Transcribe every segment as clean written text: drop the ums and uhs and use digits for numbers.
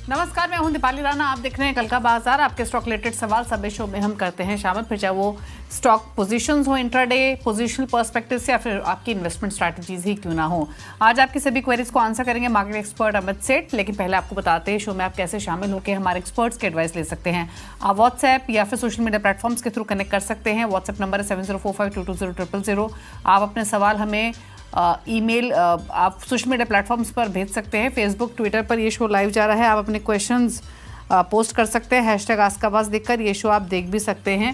नमस्कार, मैं हूं दीपाली राणा। आप देख रहे हैं कल का बाजार। आपके स्टॉक रिलेटेड सवाल सब शो में हम करते हैं शामिल, फिर चाहे वो स्टॉक पोजीशंस हो, इंट्राडे पोजीशनल पर्सपेक्टिव से, या फिर आपकी इन्वेस्टमेंट स्ट्रैटेजीज ही क्यों ना हो। आज आपकी सभी क्वेरीज को आंसर करेंगे मार्केट एक्सपर्ट अमित सेठ। लेकिन पहले आपको बताते हैं शो में आप कैसे शामिल होकर हमारे एक्सपर्ट्स की एडवाइस ले सकते हैं। आप व्हाट्सएप या फिर सोशल मीडिया प्लेटफॉर्म्स के थ्रू कनेक्ट कर सकते हैं। व्हाट्सएप नंबर है 7045220000। आप अपने सवाल हमें ईमेल आप सोशल मीडिया प्लेटफॉर्म्स पर भेज सकते हैं। फेसबुक, ट्विटर पर ये शो लाइव जा रहा है। आप अपने क्वेश्चंस पोस्ट कर सकते हैं। हैशटैग आस्क आवाज़ देखकर ये शो आप देख भी सकते हैं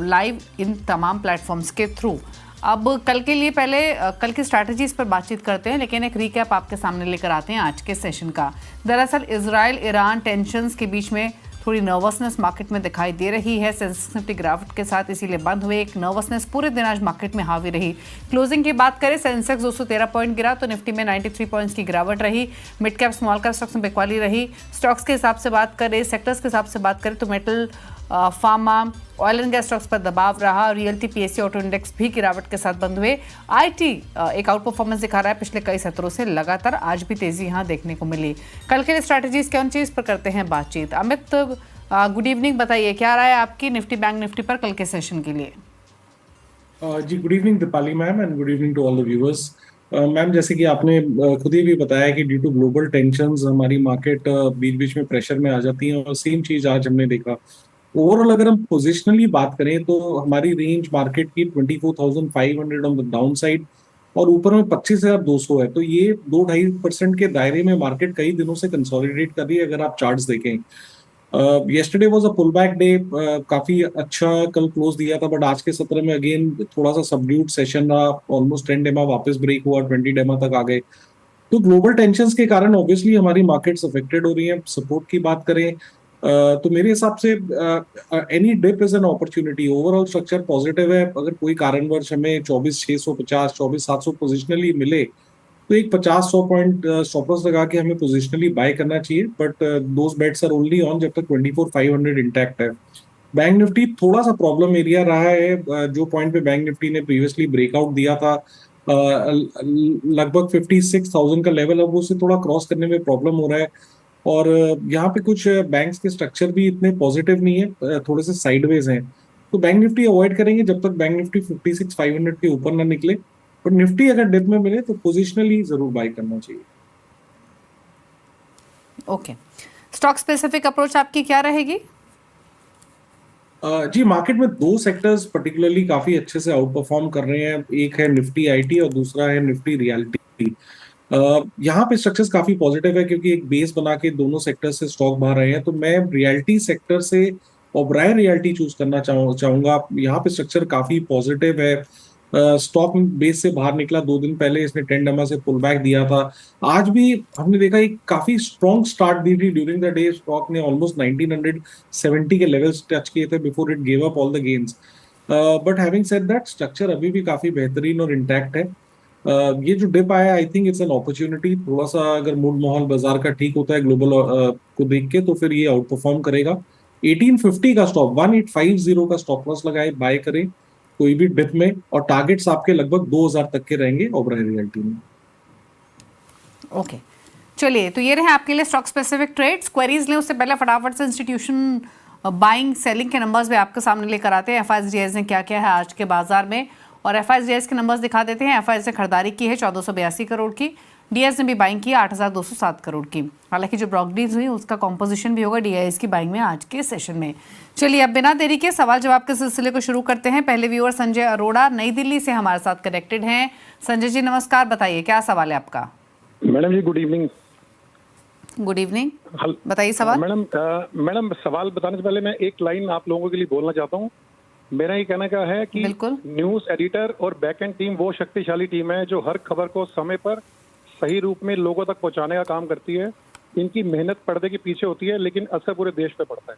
लाइव इन तमाम प्लेटफॉर्म्स के थ्रू। अब कल के लिए पहले कल की स्ट्रैटेजीज पर बातचीत करते हैं, लेकिन एक रिकैप आपके सामने लेकर आते हैं आज के सेशन का। दरअसल इजराइल ईरान टेंशंस के बीच में थोड़ी नर्वसनेस मार्केट में दिखाई दे रही है। सेंसेक्स निफ्टी गिरावट के साथ इसीलिए बंद हुए। एक नर्वसनेस पूरे दिन आज मार्केट में हावी रही। क्लोजिंग की बात करें, सेंसेक्स 213 पॉइंट गिरा तो निफ्टी में 93 पॉइंट्स की गिरावट रही। Mid cap small cap stocks में बिकवाली रही। स्टॉक्स के हिसाब से बात करें, सेक्टर्स के हिसाब से बात करें तो metal, pharma, oil and gas stocks पर दबाव रहा। रियल्टी, पीएसयू, ऑटो इंडेक्स भी गिरावट के साथ बंद हुए। आईटी एक आउट परफॉर्मेंस दिखा रहा है पिछले कई सत्रों से लगातार। आज भी तेजी यहां देखने को मिली। कल के लिए स्ट्रैटेजीज कौन चीज पर करते हैं बातचीत। अमित, गुड इवनिंग, बताइए क्या राय है आपकी निफ्टी बैंक निफ्टी पर कल के सेशन के लिए। जी good evening Deepali ma'am and good evening to all the viewers. Ma'am, जैसे कि आपने खुद ही भी बताया कि ड्यू टू ग्लोबल टेंशंस हमारी मार्केट बीच बीच में प्रेशर में आ जाती है, और सेम चीज आज हमने देखा। ओवरऑल अगर हम पोजिशनली बात करें तो हमारी रेंज मार्केट की 24,500 ऑन द डाउन साइड और ऊपर में 25,200 है। तो ये 2-2.5% के दायरे में मार्केट कई दिनों से कंसोलिडेट कर रही है। अगर आप चार्ट्स देखें, yesterday was a pull back day. काफी अच्छा कल क्लोज दिया था, बट आज के सत्र में अगेन थोड़ा सा सबड्यूड सेशन रहा। ऑलमोस्ट 10 डेमा वापस ब्रेक हुआ, 20 डेमा तक आ गए। तो ग्लोबल टेंशंस के कारण ऑब्वियसली हमारी मार्केट्स अफेक्टेड हो रही हैं। सपोर्ट की बात करें तो मेरे हिसाब से any dip is an opportunity. Overall structure positive है। अगर कोई कारणवश हमें 24,650, 24,700 पोजिशनली मिले तो एक 50-100 पॉइंट स्टॉप लॉस लगा के हमें पोजिशनली बाय करना चाहिए। But those bets are only on जब तक 24,500 इंटैक्ट है। बैंक निफ्टी थोड़ा सा प्रॉब्लम एरिया रहा है। जो पॉइंट पे बैंक निफ्टी ने प्रीवियसली ब्रेकआउट दिया था, लगभग 56,000 का लेवल, अब उसे थोड़ा क्रॉस करने में प्रॉब्लम हो रहा है। और यहाँ पे कुछ बैंक्स के स्ट्रक्चर भी इतने पॉजिटिव नहीं है, थोड़े से साइडवेज हैं। तो बैंक निफ्टी अवॉइड करेंगे जब तक बैंक निफ्टी 56,500 के ऊपर ना निकले। बट निफ्टी अगर डिप में मिले तो पोजिशनली जरूर बाय करना चाहिए। ओके, स्टॉक स्पेसिफिक अप्रोच आपकी क्या रहेगी? जी, मार्केट में दो सेक्टर्स पर्टिकुलरली काफी अच्छे से आउट परफॉर्म कर रहे हैं। एक है निफ्टी आईटी और दूसरा है निफ्टी रियल्टी। यहाँ पे स्ट्रक्चर्स काफी पॉजिटिव है क्योंकि एक बेस बना के दोनों सेक्टर से स्टॉक बाहर रहे हैं। तो मैं रियल्टी सेक्टर से ओबराय रियल्टी चूज करना चाहूंगा। यहाँ पे स्ट्रक्चर काफी पॉजिटिव है। स्टॉक बेस से बाहर निकला 2 दिन पहले, इसने 10 डमा से पुल बैक दिया था। आज भी हमने देखा एक काफी स्ट्रॉन्ग स्टार्ट दी थी ड्यूरिंग द डे। स्टॉक ने ऑलमोस्ट 1970 के लेवल्स टच किए थे before it gave up all the gains. But having said that, structure अभी भी काफी बेहतरीन और इंटैक्ट है। ये जो डिप आया, I think it's an opportunity. थोड़ा सा अगर मूड माहौल बाजार का ठीक होता है ग्लोबल को देख के, तो फिर ये आउट परफॉर्म करेगा। 1850 का स्टॉप, 1850 का स्टॉप लॉस लगाए, बाय करें कोई भी डिप में, और टारगेट्स आपके लगभग 2000 तक के रहेंगे ओबराय रियल्टी में। ओके, चलिए, तो ये रहे आपके लिए स्टॉक स्पेसिफिक ट्रेड्स। क्वेरीज लें उससे पहले फटाफट से इंस्टीट्यूशन बाइंग सेलिंग के नंबर्स भी आपके सामने लेकर आते हैं। एफआईएस ने क्या क्या है आज के बाजार में, और एफआईएस के नंबर्स दिखा देते हैं। एफआईएस ने खरीदारी की है 1482 करोड़ की। डीएस ने भी बाइंग की 8,207 करोड़ की। हालांकि जो ब्रॉक डील्स हुई उसका कॉम्पोजिशन भी होगा डीआईएस की बाइंग में आज के सेशन में। चलिए, अब बिना देरी के सवाल जवाब के सिलसिले को शुरू करते हैं। पहले व्यूअर संजय अरोड़ा नई दिल्ली से हमारे साथ कनेक्टेड हैं। संजय जी नमस्कार, बताइए क्या सवाल है आपका। मैडम जी गुड इवनिंग। गुड इवनिंग, बताइए सवाल। मैडम सवाल बताने से पहले मैं एक लाइन आप लोगों के लिए बोलना चाहता हूँ। मेरा ये कहना क्या है कि न्यूज एडिटर और बैक एंड टीम वो शक्तिशाली टीम है जो हर खबर को समय पर सही रूप में लोगों तक पहुंचाने का काम करती है। इनकी मेहनत पर्दे के पीछे होती है, लेकिन असर पूरे देश पे पड़ता है।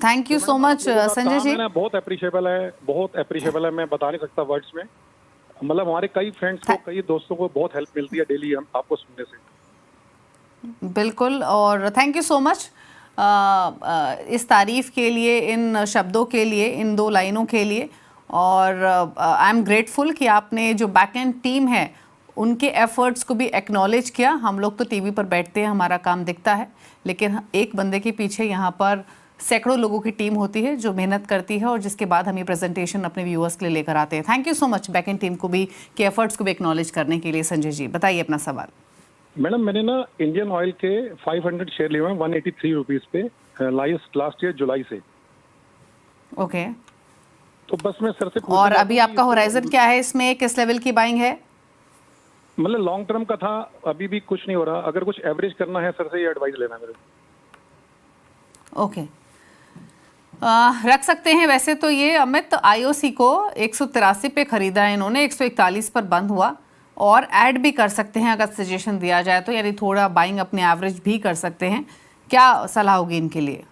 Thank you so much Sanjay ji. बहुत अप्रिशिएबल है, मैं बता नहीं सकता वर्ड्स में। मतलब हमारे कई फ्रेंड्स को, कई दोस्तों को बहुत हेल्प मिलती है डेली हम आपको सुनने से। बिल्कुल, और थैंक यू सो मच इस तारीफ के लिए, इन शब्दों के लिए, इन 2 लाइनों के लिए। और आई एम ग्रेटफुल कि आपने जो बैक एंड टीम है उनके एफर्ट्स को भी एक्नॉलेज किया। हम लोग तो टीवी पर बैठते हैं, हमारा काम दिखता है, लेकिन एक बंदे के पीछे यहाँ पर सैकड़ों लोगों की टीम होती है जो मेहनत करती है और जिसके बाद हम ये प्रेजेंटेशन अपने व्यूअर्स के लिए लेकर आते हैं। Thank you so much back and team को भी के एफर्ट्स को भी एक्नॉलेज करने के लिए। संजय जी बताइए अपना सवाल। मैडम मैंने ना इंडियन ऑयल के 500 शेयर लिए हुए हैं 183 रुपीज पे लास्ट ईयर जुलाई से। ओके तो बस मैं सर से और अभी आपका होराइजन क्या है इसमें, किस लेवल की बाइंग है? मतलब लॉन्ग टर्म का था, अभी भी कुछ नहीं हो रहा, अगर कुछ एवरेज करना है सर से ये एडवाइस लेना है मेरे। ओके रख सकते हैं। वैसे तो ये अमित आईओसी को 183 पे खरीदा है इन्होंने, 141 पर बंद हुआ, और ऐड भी कर सकते हैं अगर सजेशन दिया जाए तो, यानी थोड़ा बाइंग अपने एवरेज भी कर सकते हैं। क्या सलाह होगी इनके लिए?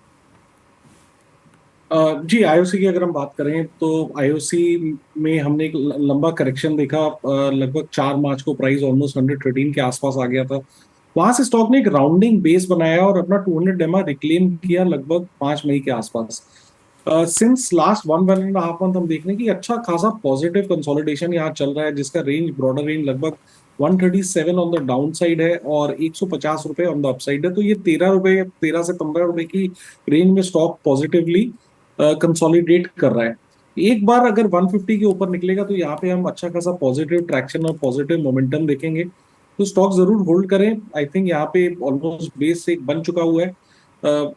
जी आईओसी की अगर हम बात करें तो आईओसी में हमने एक लंबा करेक्शन देखा। लगभग 4 मार्च को प्राइस ऑलमोस्ट 113 के आसपास आ गया था। वहां से स्टॉक ने एक राउंडिंग बेस बनाया और अपना 200 डेमा रिक्लेम किया लगभग 5 मई के आसपास। सिंस लास्ट 1.5 मंथ हम देख रहे हैं कि अच्छा खासा पॉजिटिव कंसोलिडेशन यहाँ चल रहा है, जिसका रेंज ब्रॉडर रेंज लगभग 137 ऑन द डाउन साइड है और 150 रुपए ऑन द अपसाइड है। तो ये 13 से 15 रुपए की रेंज में स्टॉक पॉजिटिवली कंसोलिडेट कर रहा है। एक बार अगर 150 के ऊपर निकलेगा तो यहाँ पे हम अच्छा खासा पॉजिटिव ट्रैक्शन और पॉजिटिव मोमेंटम देखेंगे, तो स्टॉक जरूर होल्ड करें। आई थिंक यहाँ पे ऑलमोस्ट बेस से बन चुका हुआ है।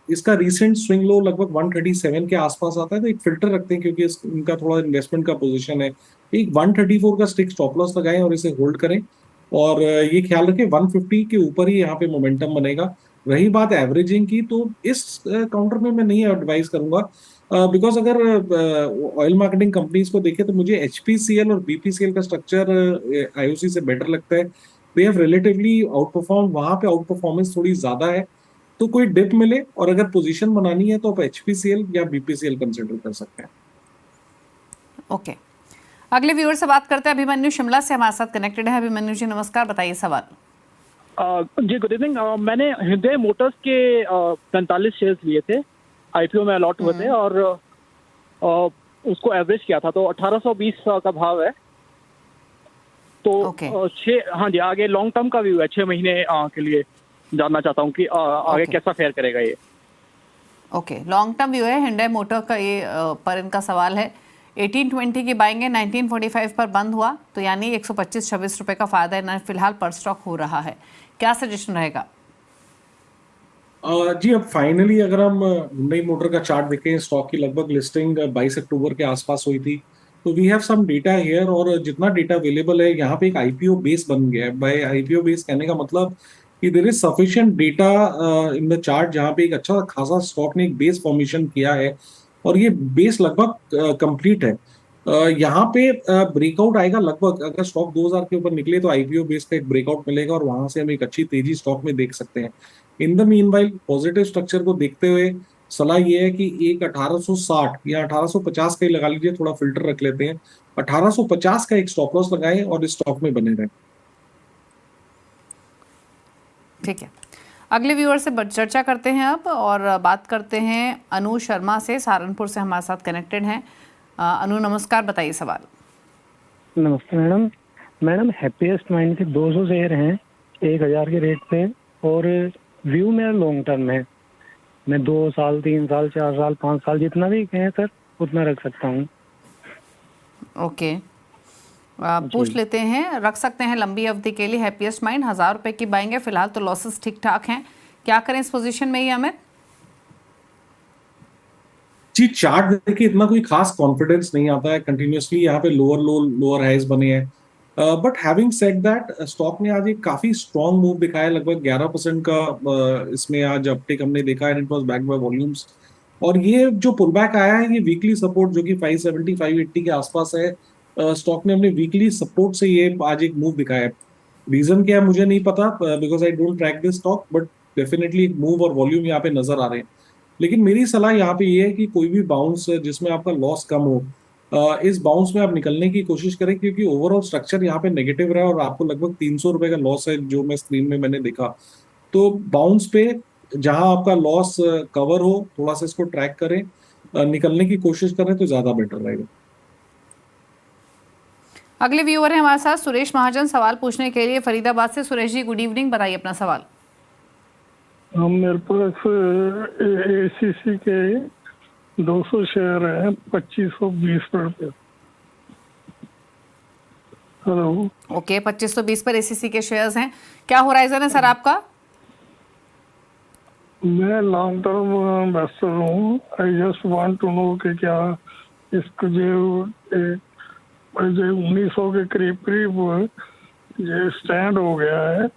इसका रिसेंट स्विंग लो लगभग 137 के आसपास आता है, तो एक फिल्टर रखते हैं क्योंकि इनका थोड़ा इन्वेस्टमेंट का पोजीशन है। एक 134 का स्टिक स्टॉप लॉस लगाएं और इसे होल्ड करें, और ये ख्याल रखें 150 के ऊपर ही यहाँ पे मोमेंटम बनेगा। रही बात एवरेजिंग की, तो इस काउंटर में मैं नहीं एडवाइस करूंगा, बिकॉज अगर ऑयल मार्केटिंग कंपनीज को देखें तो मुझे एचपीसीएल और बीपीसीएल का स्ट्रक्चर आईओसी से बेटर लगता है। They have relatively out perform, वहां पे आउट परफॉर्मेंस थोड़ी ज्यादा है। तो कोई डिप मिले और अगर पोजीशन बनानी है तो आप एचपीसीएल या बीपीसीएल कंसिडर कर सकते हैं। ओके अगले व्यूअर से बात करते हैं। अभिमन्यु शिमला से हमारे साथ कनेक्टेड है। अभिमन्यु जी नमस्कार, बताइए सवाल। जी गुड इवनिंग। मैंने हिंदे मोटर्स के 45 शेयर्स लिए थे, आईपीओ में अलॉट हुए थे, और उसको एवरेज किया था, तो 1820 का भाव है। तो हाँ जी, आगे लॉन्ग टर्म का व्यू है, 6 महीने के लिए जानना चाहता हूँ कि आगे कैसा फेयर करेगा ये। ओके लॉन्ग टर्म व्यू है हिंडे मोटर का, ये पर इनका सवाल है 1820 की बाइंग है, 1945 पर बंद हुआ, तो यानी 125-26 रुपए का फायदा है फिलहाल पर स्टॉक हो रहा है। क्या सजेशन रहेगा? जी अब फाइनली अगर हम हुंडई मोटर का चार्ट देखें, स्टॉक की लगभग लिस्टिंग 22 अक्टूबर के आसपास हुई थी, तो we have some data here, और जितना डेटा अवेलेबल है यहाँ पे एक आईपीओ बेस बन गया है। बाय आईपीओ बेस कहने का मतलब कि there is sufficient data in the chart, जहाँ पे एक अच्छा खासा स्टॉक ने एक बेस फॉर्मेशन किया है और ये बेस लगभग कंप्लीट है। यहाँ पे ब्रेकआउट आएगा लगभग, अगर स्टॉक 2000 के ऊपर निकले तो आईपीओ बेस का एक ब्रेकआउट मिलेगा और वहां से हम एक अच्छी तेजी स्टॉक में देख सकते हैं। In the meanwhile positive structure को देखते हुए सलाह ये है कि एक 1860 या 1850 का ही लगा लीजिए, थोड़ा फिल्टर रख लेते हैं, 1850 का एक स्टॉप लॉस लगाएं और इस स्टॉक में बने रहें। ठीक है, अगले व्यूअर से चर्चा करते हैं अब, और बात करते हैं अनु शर्मा से, सहारनपुर से हमारे साथ कनेक्टेड हैं। अनु नमस्कार, बताइए सवाल। नमस्ते मैडम। मैडम हैप्पीएस्ट माइंड के 200 शेयर हैं 1000 के रेट पे, और व्यू मेरा लॉन्ग टर्म है। मैं 2 साल 3 साल 4 साल 5 साल जितना भी कहें सर उतना रख सकता हूँ। ओके पूछ लेते हैं, रख सकते हैं लंबी अवधि के लिए। हैप्पीएस्ट माइंड 1000 रुपए की बाइंग है, फिलहाल तो लॉसेस ठीक ठाक हैं, क्या करें इस पोजीशन में ही अमित? जी चार्ट देखिए इतना कोई खास कॉन्फिडेंस नहीं आता है, कंटिन्यूसली यहाँ पे लोअर लो लोअर हाइज बने हैं, but having said that stock ने आज एक काफी स्ट्रॉन्ग मूव दिखाया, लगभग 11% का इसमें आज अपटेक हमने देखा है, it was backed by volumes. और ये जो पुल बैक आया है, ये वीकली सपोर्ट जो कि 570 580 के आसपास है, स्टॉक ने अपने वीकली सपोर्ट से ये आज एक मूव दिखाया है। रीजन क्या है मुझे नहीं पता, because I don't track this stock, but definitely एक मूव और वॉल्यूम यहाँ पे नजर आ रहे हैं। लेकिन मेरी सलाह यहाँ पे ये है कि कोई भी बाउंस जिसमें आपका लॉस कम हो, इस बाउंस में आप निकलने की कोशिश करें, क्योंकि ओवरऑल स्ट्रक्चर यहाँ पे नेगेटिव रहा और आपको लगभग 300 रुपए का लॉस है जो मैं स्क्रीन में मैंने देखा। तो बाउंस पे जहां आपका लॉस कवर हो, थोड़ा सा इसको ट्रैक करें, निकलने की कोशिश करें तो ज्यादा बेटर रहेगा। अगले व्यूअर है हमारे साथ सुरेश महाजन सवाल पूछने के लिए फरीदाबाद से। सुरेश जी गुड इवनिंग, बताइए अपना सवाल। मेरे पास एसीसी के 200 शेयर हैं 2520 रुपये। हेलो। ओके, 2520 पर एसीसी के शेयर्स हैं। क्या होराइजन है सर आपका? मैं लॉन्ग टर्म इन्वेस्टर हूँ। I just want to know कि क्या इसको जो 1900 के करीब करीब ये स्टैंड हो गया है,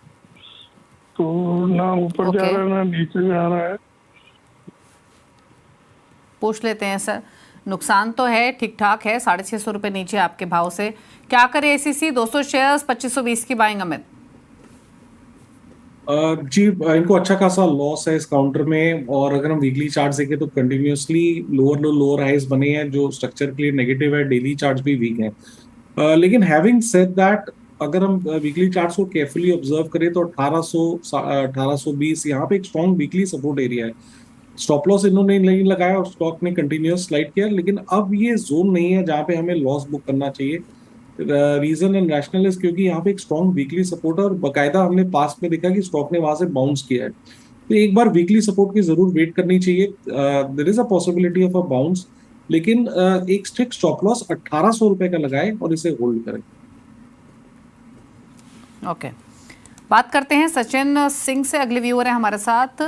तो ना ऊपर जा रहा है ना नीचे जा रहा है। पूछ लेते हैं सर। नुकसान तो है, ठीक ठाक है, 650 रुपये नीचे आपके भाव से। क्या करे एसीसी? 200 शेयर्स 2520 की बाइंग अमित। जी इनको अच्छा खासा लॉस है इस काउंटर में, और अगर हम वीकली चार्ट देखें तो continuously lower low lower highs बने हैं जो स्ट्रक्चर के लिए नेगेटिव है। डेली चार्ट भी वीक है। लेकिन हैविंग सेड दैट, अगर हम वीकली चार्ट्स को केयरफुली ऑब्जर्व करें तो 1820 यहाँ पे एक स्ट्रॉन्ग वीकली सपोर्ट एरिया है। स्टॉप लॉस इन्होंने नहीं लगाया और स्टॉक ने कंटिन्यूअस स्लाइड किया, लेकिन अब ये जोन नहीं है जहाँ पे हमें लॉस बुक करना चाहिए। रीजन एंड रैशनल इज क्योंकि यहाँ पे एक स्ट्रॉन्ग वीकली सपोर्ट है और बाकायदा हमने पास्ट में देखा कि स्टॉक ने वहां से बाउंस किया है। तो एक बार वीकली सपोर्ट की जरूर वेट करनी चाहिए। There is a possibility of a bounce, लेकिन एक स्ट्रिक्ट स्टॉप लॉस 1800 रुपए का लगाए और इसे होल्ड करें। ओके, बात करते हैं सचिन सिंह से। अगले व्यूअर है हमारे साथ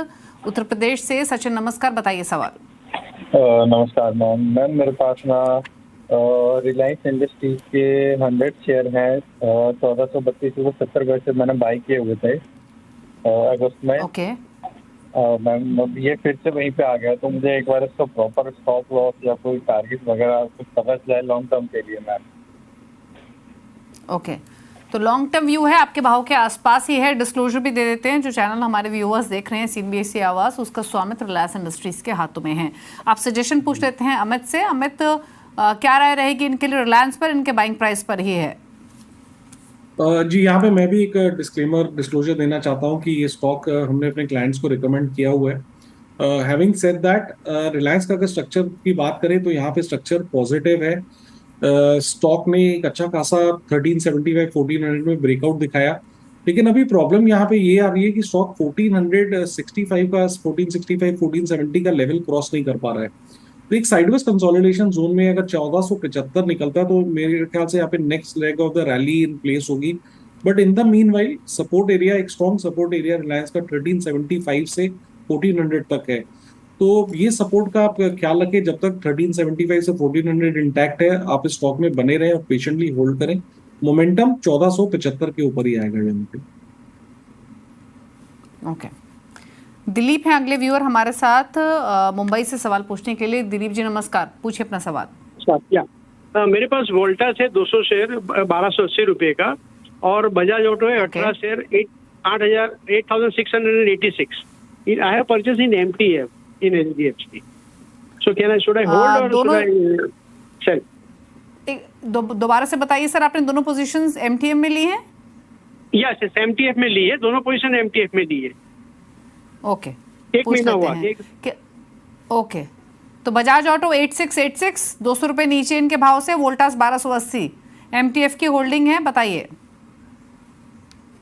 उत्तर प्रदेश से। सचिन नमस्कार, बताइए सवाल। नमस्कार मैम, मेरे पास ना रिलायंस इंडस्ट्रीज के 100 शेयर हैं। 1432 पैसे मैंने बाई किए हुए थे अगस्त में। ओके मैम, अब ये फिर से वहीं पे आ गया, तो मुझे एक बार इसका प्रॉपर स्टॉप लॉस या कोई टारगेट वगैरह कुछ पता चला लॉन्ग टर्म के लिए मैम। ओके, तो लॉन्ग टर्म व्यू है, आपके भाव के आसपास ही है। डिस्क्लोजर भी दे देते हैं, जो चैनल हमारे व्यूअर्स देख रहे हैं CNBC आवाज, उसका स्वामित्व रिलायंस इंडस्ट्रीज के हाथों में है। आप सजेशन पूछ लेते हैं अमित से। अमित, क्या राय रहेगी इनके लिए? रिलायंस पर, इनके बाइंग प्राइस पर ही है। जी यहाँ पे मैं भी एक डिस्क्लोजर देना चाहता हूँ कि ये स्टॉक हमने अपने क्लाइंट्स को रिकमेंड किया हुआ है। हैविंग सेड दैट, रिलायंस का अगर स्ट्रक्चर की बात करें तो यहाँ पे स्ट्रक्चर पॉजिटिव है। स्टॉक ने एक अच्छा खासा 1375 1400 में ब्रेकआउट दिखाया, लेकिन अभी प्रॉब्लम यहाँ पे ये आ रही है कि स्टॉक 1465 का 1465 1470 का लेवल क्रॉस नहीं कर पा रहा है। तो एक साइडवेज कंसोलिडेशन जोन में अगर 1475 निकलता है तो मेरे ख्याल से यहाँ पे next leg of the rally in place होगी। But in the meanwhile support area, एक स्ट्रॉन्ग सपोर्ट एरिया रिलायंस का 1375 से 1400 तक है। तो ये सपोर्ट का आप ख्याल रखें, जब तक 1375 से 1400 इंटैक्ट है आप इस स्टॉक में बने रहे और पेशेंटली होल्ड करें। मोमेंटम 1475 के ऊपर ही आएगा। ओके, दिलीप हैं अगले व्यूअर हमारे साथ मुंबई से सवाल पूछने के लिए। दिलीप जी नमस्कार, पूछिए अपना सवाल। मेरे पास वोल्टास है 200 शेयर 1280 रुपए का, और बजाज ऑटो है 18 share 8686। I have purchased in MTF in HDFC. So should I hold or should I sell? दोबारा से बताइए सर, आपने दोनों पोजीशंस MTF में ली हैं? यस, MTF में ली है, दोनों पोजीशन MTF में ली है। ओके, एक महीना हुआ। ओके, तो बजाज ऑटो 8686 200 रुपए नीचे इनके भाव से, वोल्टास 1280, MTF की होल्डिंग है, बताइए।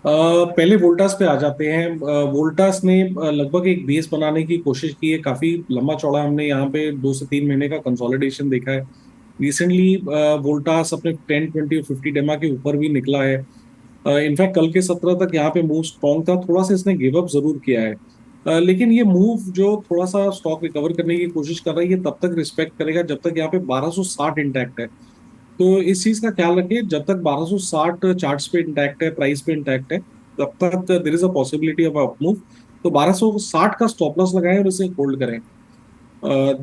पहले वोल्टास पे आ जाते हैं। वोल्टास ने लगभग एक बेस बनाने की कोशिश की है, काफी लंबा चौड़ा हमने यहाँ पे 2 से 3 महीने का कंसोलिडेशन देखा है। रिसेंटली वोल्टास अपने 10, 20 और 50 डेमा के ऊपर भी निकला है। इनफैक्ट कल के 17 तक यहाँ पे मूव स्ट्रॉन्ग था, थोड़ा सा इसने गिव अप जरूर किया है। लेकिन ये मूव जो थोड़ा सा स्टॉक रिकवर करने की कोशिश कर रहा है, ये तब तक रिस्पेक्ट करेगा जब तक यहाँ पे 1260 इंटैक्ट है। तो इस चीज का ख्याल रखिए, जब तक 1260 चार्ट्स पे इंटैक्ट है, प्राइस पे इंटैक्ट है, तब तक there is a possibility of up move. तो 1260 का स्टॉप लॉस लगाएं और इसे होल्ड करें।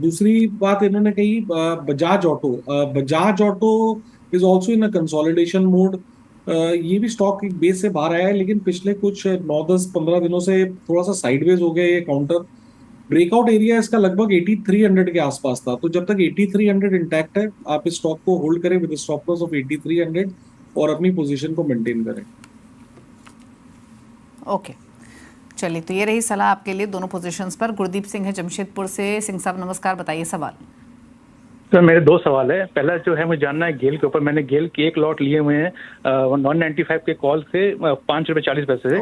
दूसरी बात इन्होंने कही Bajaj auto is also in a consolidation mode. ये भी स्टॉक एक बेस से बाहर आया है, लेकिन पिछले कुछ 9, 10, 15 दिनों से थोड़ा सा साइडवेज हो गया ये काउंटर। ब्रेकआउट एरिया इसका लगभग 8300 के आसपास था, तो जब तक 8300 इंटैक्ट है आप इस स्टॉक को होल्ड करें विद स्टॉप लॉस ऑफ 8300 और अपनी पोजीशन को मेंटेन करें। ओके, चलिए, तो ये रही सलाह आपके लिए दोनों पोजीशंस पर। गुरदीप सिंह है जमशेदपुर से। सिंह साहब नमस्कार, बताइए सवाल। सर मेरे दो सवाल है। पहला जो है मुझे जानना है गेल के ऊपर। मैंने गेल के एक लॉट लिए हुए हैं 195 के कॉल से 5.40 रुपए से।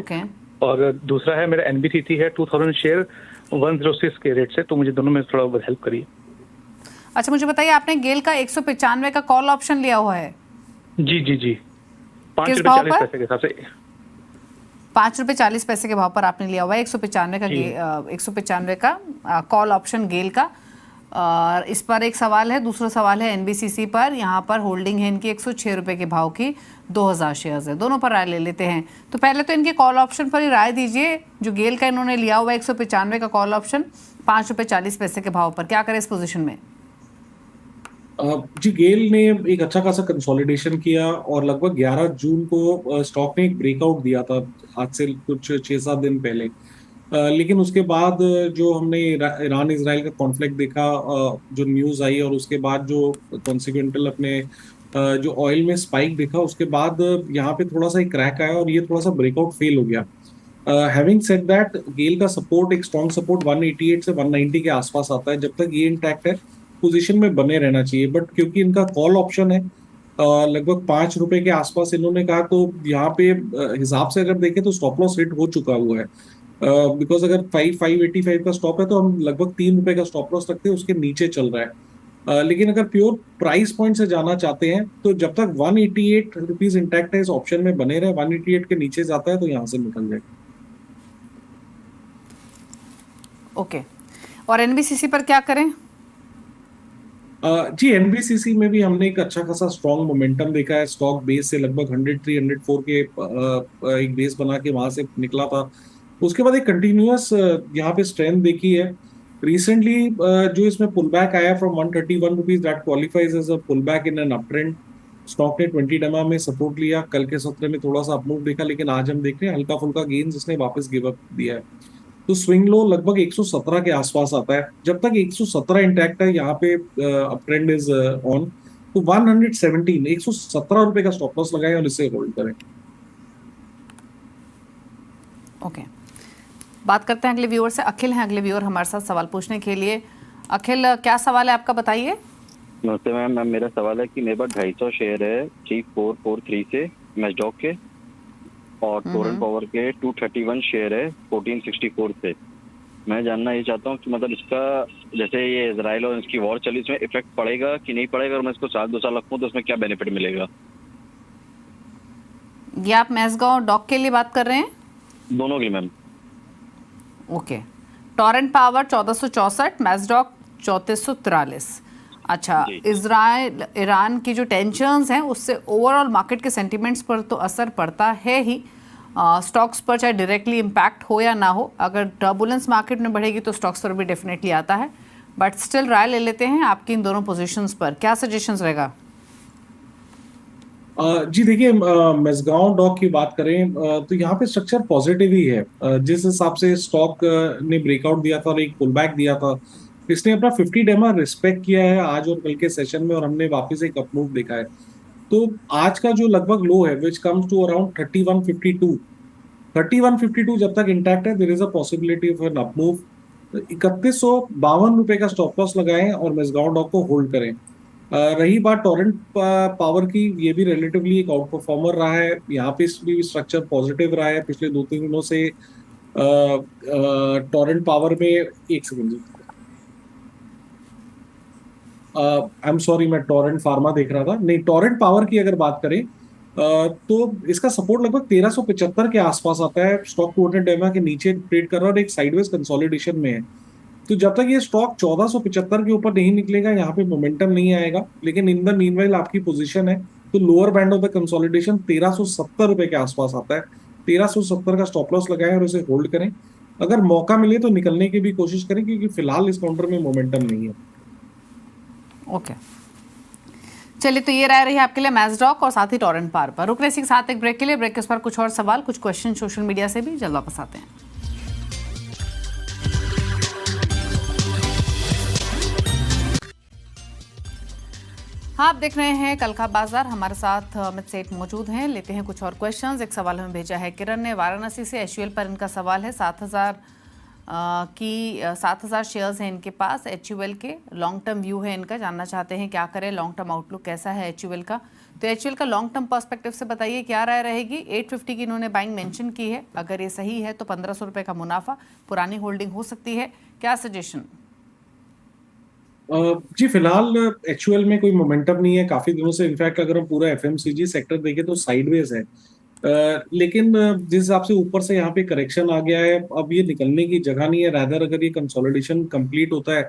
और दूसरा है मेरा NBCC है 2000 शेयर 106 के रेट से। तो मुझे दोनों में थोड़ा बहुत हेल्प करिए। अच्छा मुझे बताइए, आपने गेल का 195 का कॉल ऑप्शन लिया हुआ है? जी जी जी, 5.40 के हिसाब से 5.40 के भाव पर आपने लिया हुआ है 195 का कॉल ऑप्शन गेल का। और इस पर एक सवाल है। दूसरा सवाल है NBCC पर। यहाँ पर होल्डिंग है इनकी 106 रुपए के भाव की, 2000 शेयर्स है। दोनों पर राय ले लेते हैं। तो पहले तो इनके कॉल ऑप्शन पर ही राय दीजिए। जो गेल का इन्होंने लिया हुआ है 195 का कॉल ऑप्शन 5.40 के भाव पर, क्या करें इस पोजीशन में? जी, गेल ने एक अच्छा खासा कंसोलिडेशन किया और लगभग 11 जून को स्टॉक ने एक ब्रेकआउट दिया था, आज से कुछ 6-7 दिन पहले। लेकिन उसके बाद जो हमने ईरान इजराइल का कॉन्फ्लिक्ट देखा, जो न्यूज़ आई और उसके बाद जो कॉन्सिक्वेंटल अपने जो ऑयल में स्पाइक देखा, उसके बाद यहाँ पे थोड़ा सा एक क्रैक आया और ये थोड़ा सा ब्रेकआउट फेल हो गया। हैविंग सेड दैट, गेल का सपोर्ट, एक स्ट्रॉन्ग सपोर्ट 188 से 190 के आसपास आता है। जब तक ये इंटैक्ट है पोजीशन में बने रहना चाहिए। बट क्योंकि इनका कॉल ऑप्शन है लगभग 5 रुपए के आसपास इन्होंने कहा, तो यहाँ पे हिसाब से अगर देखें तो स्टॉप लॉस हिट हो चुका हुआ है। बिकॉज अगर 585 का स्टॉप है तो हम लगभग 3 रुपए का स्टॉप लॉस रखते हैं, उसके नीचे चल रहा है। लेकिन अगर प्योर प्राइस पॉइंट से जाना चाहते हैं तो जब तक 188 रुपीज इंटैक्ट है, इस ऑप्शन में बने रहे। 188 के नीचे जाता है तो यहाँ से निकल जाए। ओके, और NBCC पर क्या करें? जी, NBCC में भी हमने एक अच्छा खासा स्ट्रॉन्ग मोमेंटम देखा है। स्टॉक बेस से लगभग 103-104 के एक बेस बना के वहां से निकला था। उसके बाद एक कंटिन्यूअस यहाँ पे स्ट्रेंथ देखी है। रिसेंटली जो इसमें पुल बैक आया from 131 rupees, that qualifies as a pull back in an up trend. Stock ने 20 डमा में सपोर्ट लिया, कल के सत्र में थोड़ा सा अपमूव देखा, लेकिन आज हम देख रहे हैं हल्का फुल्का गेन्स इसने वापस गिव अप दिया है। तो स्विंग लो लगभग 117 के आसपास आता है। जब तक 117 इंटैक्ट है, यहाँ पे अप ट्रेंड इज ऑन, तो 117 रुपए का स्टॉप लॉस लगाएं और इसे होल्ड करें। ओके, बात करते हैं अगले व्यूअर से। अखिल हैं अगले व्यूअर हमारे साथ सवाल पूछने के लिए। अखिल, क्या सवाल है आपका, बताइए। नमस्ते मैम, मेरा सवाल है कि मेरे पास 250 शेयर है G443 से मैस्डॉक के, और टोरेंट पावर के 231 शेयर है 1464 से। मैं जानना ये चाहता हूँ कि मतलब इसका, जैसे ये इजराइल और इसकी वॉर चली, इसमें इफेक्ट पड़ेगा कि नहीं पड़ेगा? और मैं इसको 2 साल रखूँ तो उसमें क्या बेनिफिट मिलेगा? ये आप मैसगांव डॉक के लिए बात कर रहे हैं? दोनों के मैम। Okay, Torrent power 1464, मैसडॉक 3443। अच्छा, इजराइल ईरान की जो टेंशन्स हैं उससे ओवरऑल मार्केट के सेंटिमेंट्स पर तो असर पड़ता है ही। स्टॉक्स पर चाहे डायरेक्टली इम्पैक्ट हो या ना हो, अगर टर्बुलेंस मार्केट में बढ़ेगी तो स्टॉक्स पर भी डेफिनेटली आता है। बट स्टिल राय ले लेते हैं आपकी इन दोनों पोजीशंस पर, क्या सजेशंस रहेगा? जी देखिए, मैसगांव डॉक की बात करें तो यहाँ पे स्ट्रक्चर पॉजिटिव ही है। जिस हिसाब से स्टॉक ने ब्रेकआउट दिया था और एक पुल बैक दिया था, इसने अपना 50 डेमा रिस्पेक्ट किया है आज और कल के सेशन में, और हमने वापस एक अपमूव देखा है। तो आज का जो लगभग लो है विच कम्स टू अराउंड 3152 जब तक इंटैक्ट है, there is a possibility of an up move. 3152 रुपए का स्टॉप लॉस लगाएं और मैसगांव डॉक को होल्ड करें। रही बात टोरेंट पावर की, ये भी रिलेटिवली एक आउट परफॉर्मर रहा है। यहाँ पे भी स्ट्रक्चर पॉजिटिव रहा है पिछले 2-3 दिनों से। टोरेंट पावर में एक सेकंड, आई एम सॉरी, मैं टोरेंट फार्मा देख रहा था। नहीं, टोरेंट पावर की अगर बात करें तो इसका सपोर्ट लगभग 1375 के आसपास आता है। स्टॉक 200 डेमा के नीचे ट्रेड कर रहा है और एक साइडवेज कंसोलिडेशन में है। तो जब तक ये स्टॉक 1475 के ऊपर नहीं निकलेगा, यहाँ पे मोमेंटम नहीं आएगा। लेकिन इन द मीनवाइल आपकी पोजीशन है तो lower band of the consolidation 1370 रुपए के आसपास आता है। 1370 का स्टॉप लॉस लगाएं और इसे होल्ड करें। अगर मौका मिले तो निकलने की भी कोशिश करें, क्योंकि फिलहाल इस काउंटर में मोमेंटम नहीं है। ओके, चलिए, तो ये राय रही आपके लिए मैसडॉक और साथ ही टोरेंट पावर पर। रुक रहे इसी के साथ एक ब्रेक के लिए। ब्रेक के उस पर कुछ और सवाल, कुछ क्वेश्चन सोशल मीडिया से भी, जल्द वापस आते हैं। हाँ, आप देख रहे हैं कल का बाजार। हमारे साथ अमित सेठ मौजूद हैं। लेते हैं कुछ और क्वेश्चंस। एक सवाल हमें भेजा है किरण ने वाराणसी से। HUL पर इनका सवाल है 7000 कि 7,000 शेयर्स हैं इनके पास HUL के, लॉन्ग टर्म व्यू है इनका, जानना चाहते हैं क्या करें, लॉन्ग टर्म आउटलुक कैसा है HUL का। तो HUL का लॉन्ग टर्म पर्सपेक्टिव से बताइए क्या राय रहेगी। 850 की इन्होंने बाइंग मेंशन की है, अगर ये सही है तो 1500 रुपये का मुनाफा, पुरानी होल्डिंग हो सकती है, क्या सजेशन? जी फिलहाल HUL में कोई मोमेंटम नहीं है काफी दिनों से। इनफैक्ट अगर हम पूरा FMCG सेक्टर देखें तो साइडवेज है। लेकिन जिस हिसाब से ऊपर से यहाँ पे करेक्शन आ गया है, अब ये निकलने की जगह नहीं है। रादर अगर ये कंसोलिडेशन कंप्लीट होता है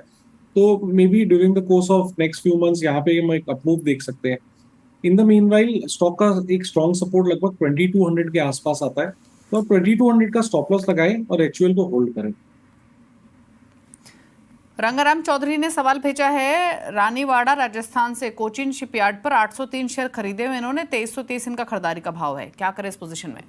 तो may be during the course of next few months यहाँ पे हम एक अपमूव देख सकते हैं। इन द मीनवाइल स्टॉक का एक स्ट्रॉन्ग सपोर्ट लगभग 2200 के आसपास आता है, तो आप 2200 का स्टॉप लॉस लगाएं और HUL को होल्ड करें। रंगाराम चौधरी ने सवाल भेजा है रानीवाड़ा राजस्थान से, कोचिन शिपयार्ड पर 803 शेयर खरीदे हुए इन्होंने, 2330 इनका खरीदारी का भाव है, क्या करें इस पोजीशन में?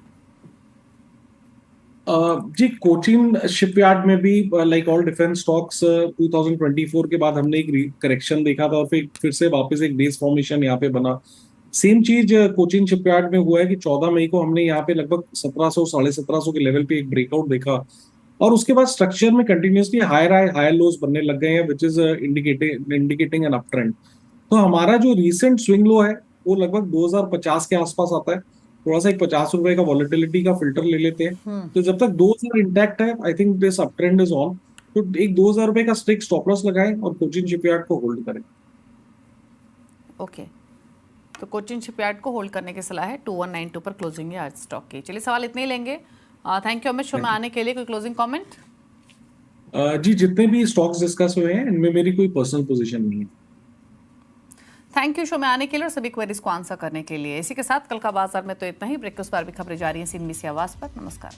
जी कोचिन शिपयार्ड में भी लाइक ऑल डिफेंस स्टॉक्स 2024 के बाद हमने एक करेक्शन देखा था और फिर से वापस एक बेस फॉर्मेशन यहाँ पे बना। सेम चीज कोचिन शिपयार्ड में हुआ है कि 14 मई को हमने यहाँ पे लगभग 1700 1750 के लेवल पे एक ब्रेकआउट देखा और उसके बाद स्ट्रक्चर में continuously higher high higher lows बनने लग गए हैं, which is indicating an up trend. तो हमारा जो रीसेंट स्विंग लो है वो लगभग 2050 के आसपास आता है। थोड़ा सा एक 50 रुपए का वॉलेटिलिटी का फिल्टर ले लेते हैं। तो जब तक 2000 इंटैक्ट है, I think this up trend is on. तो एक 2000 रुपए का स्ट्रिक्ट स्टॉप लॉस लगाएं और कोचिन शिपयार्ड को होल्ड करें। ओके, तो कोचिन शिपयार्ड को होल्ड करने की सलाह है। 2192 पर क्लोजिंग है आज स्टॉक की। चलिए सवाल इतने ही लेंगे। थैंक यू अमित शो में आने के लिए। कोई क्लोजिंग कमेंट? जी जितने भी स्टॉक्स डिस्कस हुए हैं इनमें मेरी कोई पर्सनल पोजीशन नहीं है। थैंक यू शो में आने के लिए और सभी क्वेरीज को आंसर करने के लिए। इसी के साथ कल का बाजार में तो इतना ही। ब्रेकफास्ट पर भी खबरें जारी हैं CNBC आवाज पर। नमस्कार।